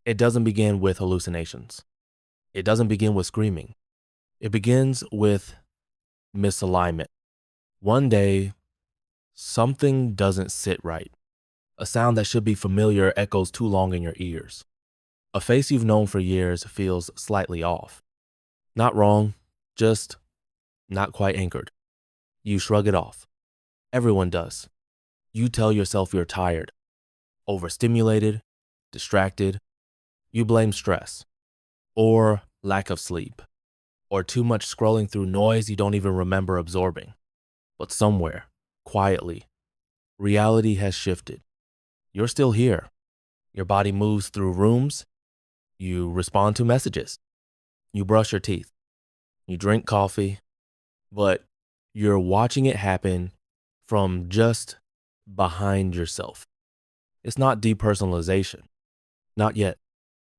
It doesn't begin with hallucinations. It doesn't begin with screaming. It begins with misalignment. One day, something doesn't sit right. A sound that should be familiar echoes too long in your ears. A face you've known for years feels slightly off. Not wrong, just not quite anchored. You shrug it off. Everyone does. You tell yourself you're tired, overstimulated, distracted. You blame stress, or lack of sleep, or too much scrolling through noise you don't even remember absorbing. But somewhere, quietly, reality has shifted. You're still here. Your body moves through rooms. You respond to messages. You brush your teeth. You drink coffee. But you're watching it happen from just behind yourself. It's not depersonalization. Not yet.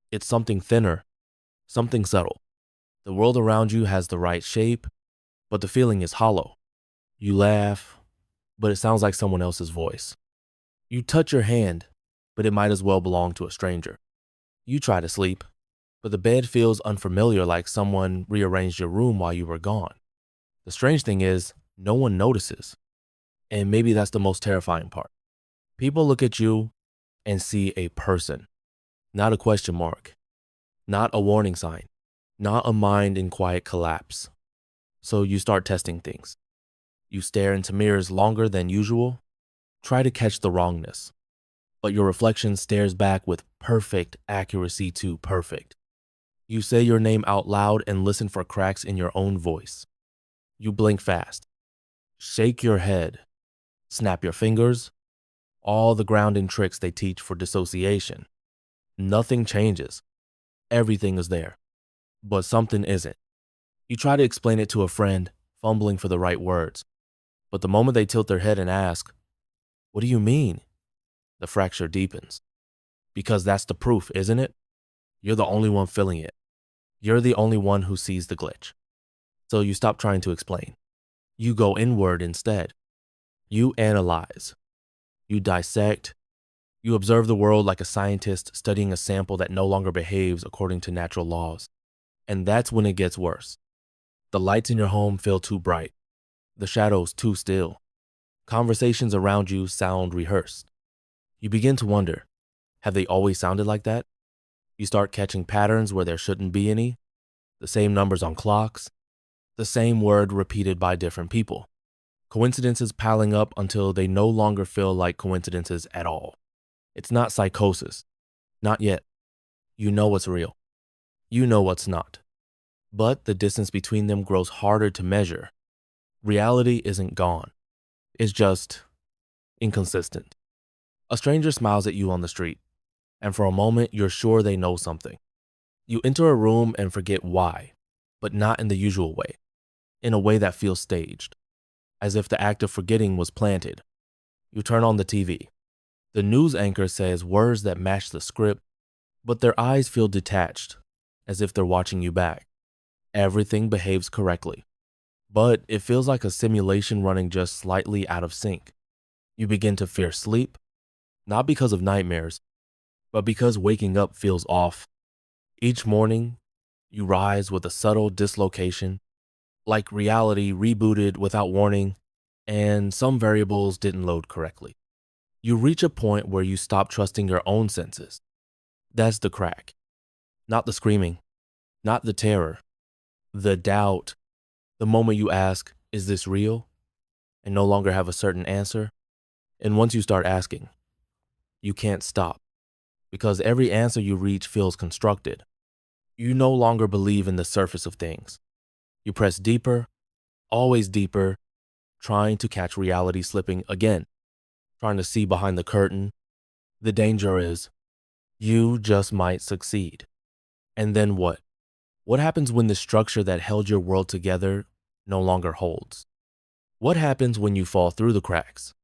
It's something thinner, something subtle. The world around you has the right shape, but the feeling is hollow. You laugh, but it sounds like someone else's voice. You touch your hand, but it might as well belong to a stranger. You try to sleep, but the bed feels unfamiliar, like someone rearranged your room while you were gone. The strange thing is, no one notices. And maybe that's the most terrifying part. People look at you and see a person, not a question mark, not a warning sign, not a mind in quiet collapse. So you start testing things. You stare into mirrors longer than usual, try to catch the wrongness, but your reflection stares back with perfect accuracy to perfect. You say your name out loud and listen for cracks in your own voice. You blink fast, shake your head, snap your fingers, all the grounding tricks they teach for dissociation. Nothing changes. Everything is there, but something isn't. You try to explain it to a friend, fumbling for the right words, but the moment they tilt their head and ask, "What do you mean?" the fracture deepens. Because that's the proof, isn't it? You're the only one feeling it. You're the only one who sees the glitch. So you stop trying to explain. You go inward instead. You analyze. You dissect. You observe the world like a scientist studying a sample that no longer behaves according to natural laws. And that's when it gets worse. The lights in your home feel too bright. The shadows too still. Conversations around you sound rehearsed. You begin to wonder, have they always sounded like that? You start catching patterns where there shouldn't be any. The same numbers on clocks. The same word repeated by different people. Coincidences piling up until they no longer feel like coincidences at all. It's not psychosis. Not yet. You know what's real. You know what's not. But the distance between them grows harder to measure. Reality isn't gone. It's just inconsistent. A stranger smiles at you on the street, and for a moment you're sure they know something. You enter a room and forget why, but not in the usual way, in a way that feels staged, as if the act of forgetting was planted. You turn on the TV. The news anchor says words that match the script, but their eyes feel detached, as if they're watching you back. Everything behaves correctly, but it feels like a simulation running just slightly out of sync. You begin to fear sleep, not because of nightmares, but because waking up feels off. Each morning, you rise with a subtle dislocation, like reality rebooted without warning, and some variables didn't load correctly. You reach a point where you stop trusting your own senses. That's the crack. Not the screaming, not the terror, the doubt. The moment you ask, "Is this real?" and no longer have a certain answer. And once you start asking, you can't stop, because every answer you reach feels constructed. You no longer believe in the surface of things. You press deeper, always deeper, trying to catch reality slipping again, trying to see behind the curtain. The danger is, you just might succeed. And then what? What happens when the structure that held your world together no longer holds? What happens when you fall through the cracks?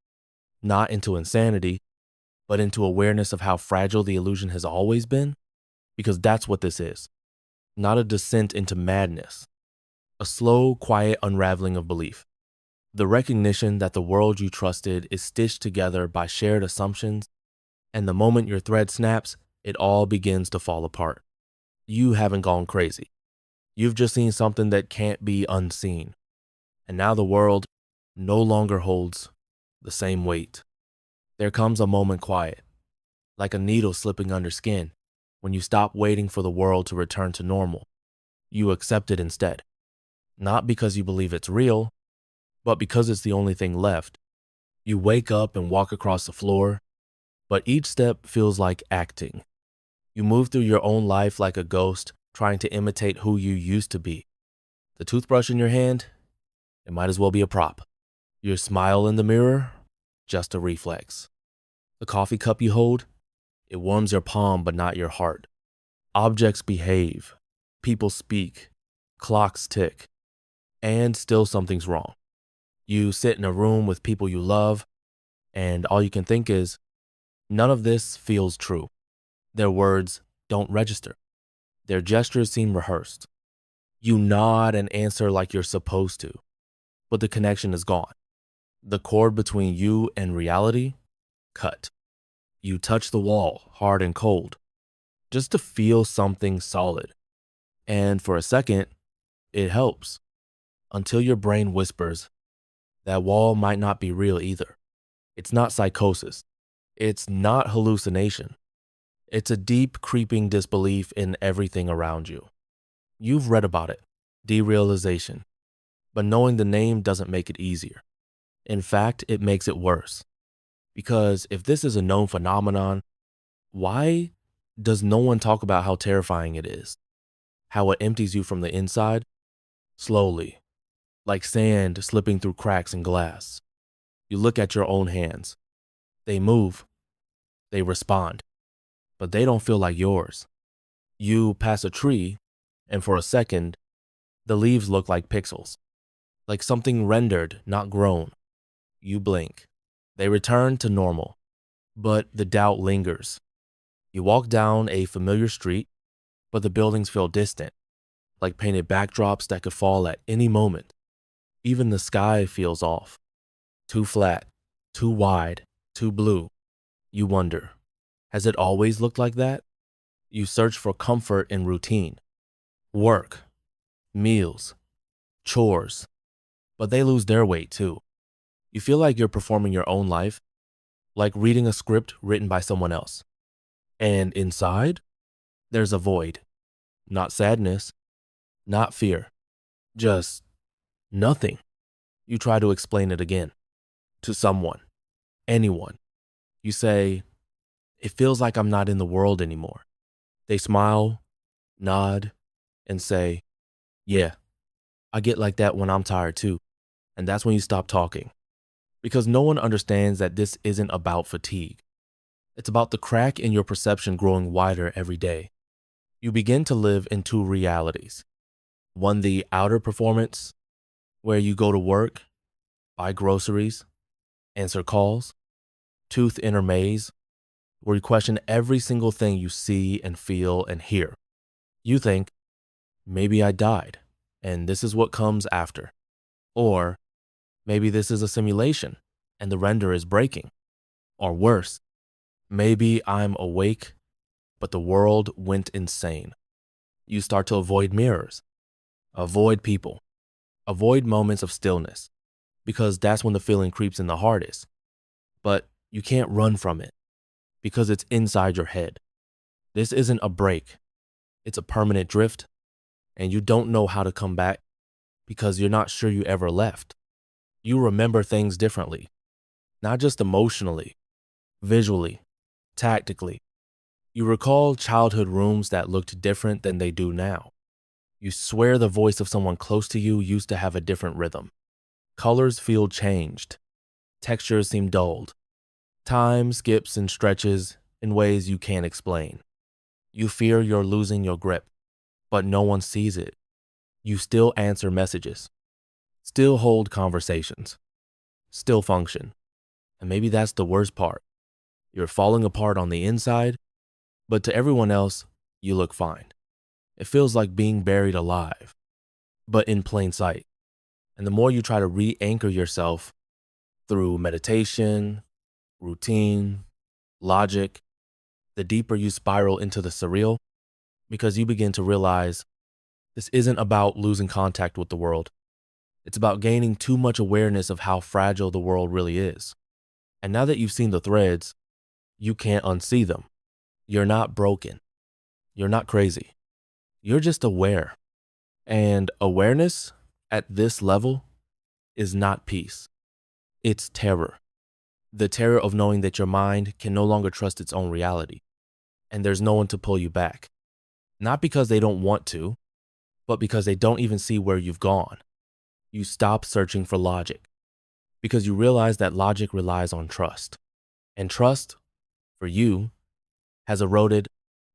Not into insanity, but into awareness of how fragile the illusion has always been? Because that's what this is. Not a descent into madness. A slow, quiet unraveling of belief. The recognition that the world you trusted is stitched together by shared assumptions, and the moment your thread snaps, it all begins to fall apart. You haven't gone crazy. You've just seen something that can't be unseen. And now the world no longer holds the same weight. There comes a moment quiet, like a needle slipping under skin, when you stop waiting for the world to return to normal. You accept it instead. Not because you believe it's real, but because it's the only thing left. You wake up and walk across the floor, but each step feels like acting. You move through your own life like a ghost, trying to imitate who you used to be. The toothbrush in your hand, it might as well be a prop. Your smile in the mirror, just a reflex. The coffee cup you hold, it warms your palm but not your heart. Objects behave, people speak, clocks tick, and still something's wrong. You sit in a room with people you love, and all you can think is, none of this feels true. Their words don't register. Their gestures seem rehearsed. You nod and answer like you're supposed to, but the connection is gone. The cord between you and reality, cut. You touch the wall, hard and cold, just to feel something solid. And for a second, it helps, until your brain whispers, that wall might not be real either. It's not psychosis. It's not hallucination. It's a deep, creeping disbelief in everything around you. You've read about it, derealization, but knowing the name doesn't make it easier. In fact, it makes it worse. Because if this is a known phenomenon, why does no one talk about how terrifying it is? How it empties you from the inside, slowly, like sand slipping through cracks in glass. You look at your own hands. They move, they respond, but they don't feel like yours. You pass a tree, and for a second, the leaves look like pixels, like something rendered, not grown. You blink. They return to normal, but the doubt lingers. You walk down a familiar street, but the buildings feel distant, like painted backdrops that could fall at any moment. Even the sky feels off. Too flat, too wide, too blue. You wonder, has it always looked like that? You search for comfort in routine. Work, meals, chores, but they lose their weight too. You feel like you're performing your own life, like reading a script written by someone else. And inside, there's a void. Not sadness, not fear, just nothing. You try to explain it again to someone, anyone. You say, it feels like I'm not in the world anymore. They smile, nod, and say, yeah, I get like that when I'm tired too. And that's when you stop talking. Because no one understands that this isn't about fatigue. It's about the crack in your perception growing wider every day. You begin to live in two realities. One, the outer performance, where you go to work, buy groceries, answer calls. Tooth inner maze, where you question every single thing you see and feel and hear. You think, maybe I died, and this is what comes after. Or maybe this is a simulation, and the render is breaking. Or worse, maybe I'm awake, but the world went insane. You start to avoid mirrors, avoid people, avoid moments of stillness, because that's when the feeling creeps in the hardest. But you can't run from it, because it's inside your head. This isn't a break, it's a permanent drift, and you don't know how to come back because you're not sure you ever left. You remember things differently, not just emotionally, visually, tactically. You recall childhood rooms that looked different than they do now. You swear the voice of someone close to you used to have a different rhythm. Colors feel changed. Textures seem dulled. Time skips and stretches in ways you can't explain. You fear you're losing your grip, but no one sees it. You still answer messages, still hold conversations, still function. And maybe that's the worst part. You're falling apart on the inside, but to everyone else, you look fine. It feels like being buried alive, but in plain sight. And the more you try to re-anchor yourself through meditation, routine, logic, the deeper you spiral into the surreal, because you begin to realize this isn't about losing contact with the world. It's about gaining too much awareness of how fragile the world really is. And now that you've seen the threads, you can't unsee them. You're not broken. You're not crazy. You're just aware. And awareness at this level is not peace. It's terror. The terror of knowing that your mind can no longer trust its own reality. And there's no one to pull you back. Not because they don't want to, but because they don't even see where you've gone. You stop searching for logic because you realize that logic relies on trust. And trust, for you, has eroded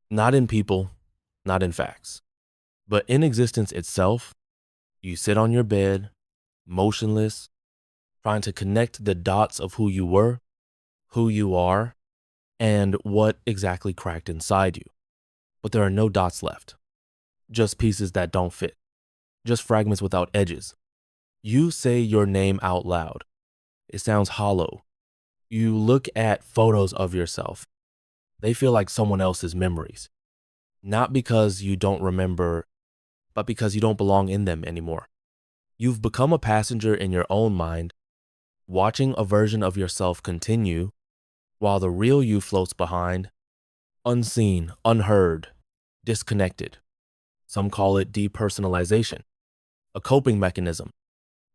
not in people, not in facts, but in existence itself. You sit on your bed, motionless, trying to connect the dots of who you were, who you are, and what exactly cracked inside you. But there are no dots left, just pieces that don't fit, just fragments without edges. You say your name out loud. It sounds hollow. You look at photos of yourself. They feel like someone else's memories, not because you don't remember, but because you don't belong in them anymore. You've become a passenger in your own mind, watching a version of yourself continue while the real you floats behind, unseen, unheard, disconnected. Some call it depersonalization, a coping mechanism,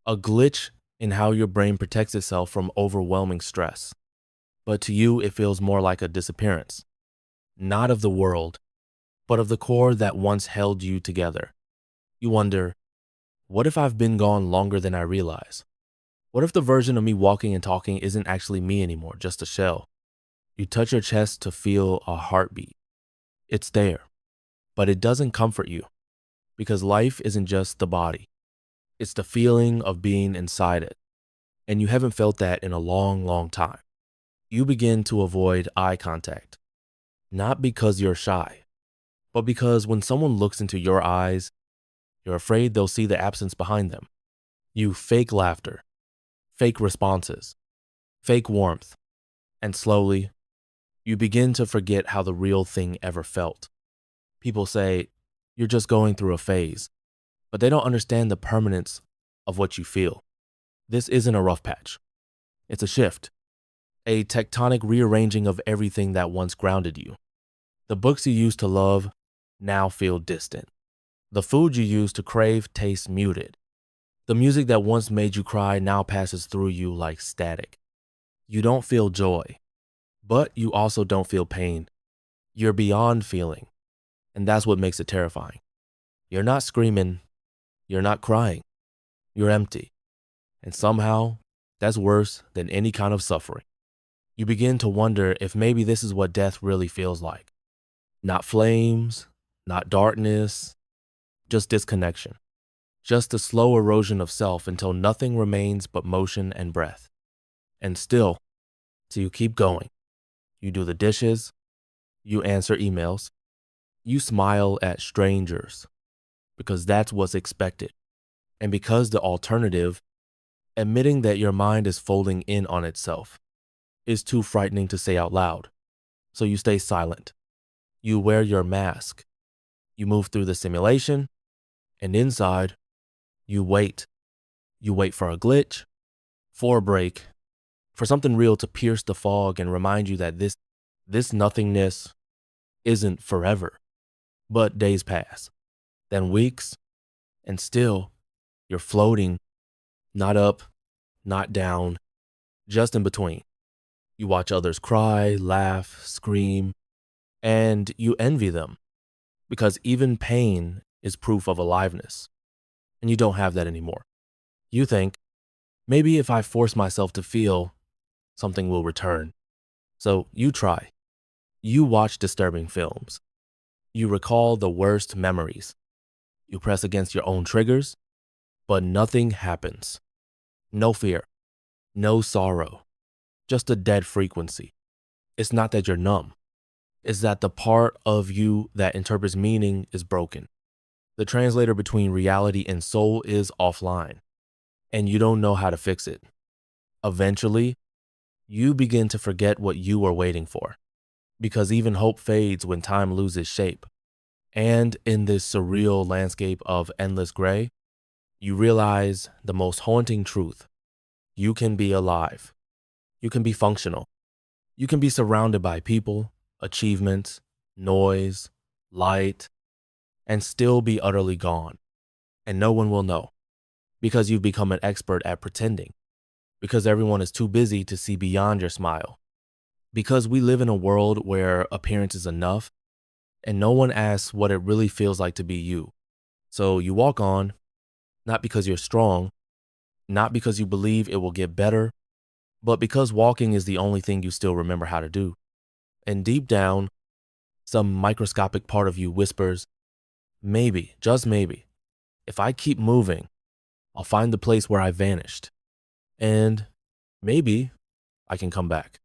a glitch in how your brain protects itself from overwhelming stress. But to you, it feels more like a disappearance, not of the world, but of the core that once held you together. You wonder, what if I've been gone longer than I realize? What if the version of me walking and talking isn't actually me anymore, just a shell? You touch your chest to feel a heartbeat. It's there, but it doesn't comfort you because life isn't just the body. It's the feeling of being inside it. And you haven't felt that in a long, long time. You begin to avoid eye contact, not because you're shy, but because when someone looks into your eyes, you're afraid they'll see the absence behind them. You fake laughter, fake responses, fake warmth, and slowly, you begin to forget how the real thing ever felt. People say, you're just going through a phase, but they don't understand the permanence of what you feel. This isn't a rough patch. It's a shift, a tectonic rearranging of everything that once grounded you. The books you used to love now feel distant. The food you used to crave tastes muted. The music that once made you cry now passes through you like static. You don't feel joy, but you also don't feel pain. You're beyond feeling, and that's what makes it terrifying. You're not screaming, you're not crying, you're empty. And somehow, that's worse than any kind of suffering. You begin to wonder if maybe this is what death really feels like. Not flames, not darkness, just disconnection. Just a slow erosion of self until nothing remains but motion and breath. And still, so you keep going. You do the dishes, you answer emails, you smile at strangers, because that's what's expected. And because the alternative, admitting that your mind is folding in on itself, is too frightening to say out loud. So you stay silent. You wear your mask. You move through the simulation, and inside, you wait. You wait for a glitch, for a break, for something real to pierce the fog and remind you that this nothingness isn't forever. But days pass, then weeks, and still you're floating, not up, not down, just in between. You watch others cry, laugh, scream, and you envy them because even pain is proof of aliveness, and you don't have that anymore. You think, maybe if I force myself to feel, something will return. So you try. You watch disturbing films. You recall the worst memories. You press against your own triggers, but nothing happens. No fear, no sorrow, just a dead frequency. It's not that you're numb. It's that the part of you that interprets meaning is broken. The translator between reality and soul is offline, and you don't know how to fix it. Eventually, you begin to forget what you were waiting for, because even hope fades when time loses shape. And in this surreal landscape of endless gray, you realize the most haunting truth. You can be alive. You can be functional. You can be surrounded by people, achievements, noise, light, and still be utterly gone. And no one will know because you've become an expert at pretending, because everyone is too busy to see beyond your smile, because we live in a world where appearance is enough and no one asks what it really feels like to be you. So you walk on, not because you're strong, not because you believe it will get better, but because walking is the only thing you still remember how to do. And deep down, some microscopic part of you whispers, maybe, just maybe, if I keep moving, I'll find the place where I vanished. And maybe I can come back.